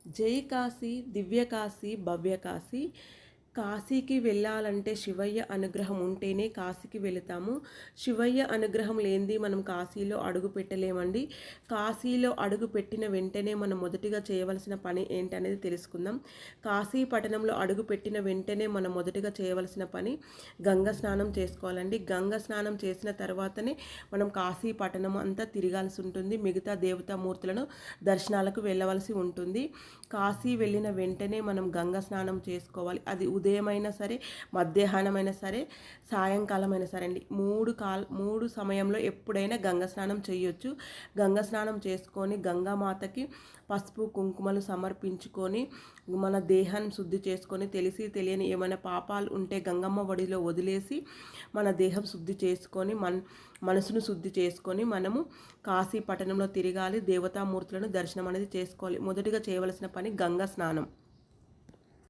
జై కాశీ, దివ్య కాశీ, భవ్య కాశీ. కాశీకి వెళ్ళాలంటే శివయ్య అనుగ్రహం ఉంటేనే కాశీకి వెళతాము. శివయ్య అనుగ్రహం లేనిది మనం కాశీలో అడుగు పెట్టలేమండి. కాశీలో అడుగు పెట్టిన వెంటనే మనం మొదటిగా చేయవలసిన పని ఏంటనేది తెలుసుకుందాం. కాశీ పట్టణంలో అడుగు పెట్టిన వెంటనే మనం మొదటిగా చేయవలసిన పని గంగ స్నానం చేసుకోవాలండి. గంగ స్నానం చేసిన తర్వాతనే మనం కాశీ పట్టణం అంతా తిరగాల్సి ఉంటుంది. మిగతా దేవతామూర్తులను దర్శనాలకు వెళ్ళవలసి ఉంటుంది. కాశీ వెళ్ళిన వెంటనే మనం గంగ స్నానం చేసుకోవాలి. అది ఉదయమైనా సరే, మధ్యాహ్నమైనా సరే, సాయంకాలమైనా సరే అండి. మూడు సమయంలో ఎప్పుడైనా గంగ స్నానం చేయొచ్చు. గంగ స్నానం చేసుకొని గంగామాతకి పసుపు కుంకుమలు సమర్పించుకొని మన దేహాన్ని శుద్ధి చేసుకొని తెలిసి తెలియని ఏమైనా పాపాలు ఉంటే గంగమ్మ ఒడిలో వదిలేసి మన దేహం శుద్ధి చేసుకొని మనసును శుద్ధి చేసుకొని మనము కాశీ పట్టణంలో తిరగాలి. దేవతామూర్తులను దర్శనం అనేది చేసుకోవాలి. మొదటిగా చేయవలసిన పని గంగా స్నానం.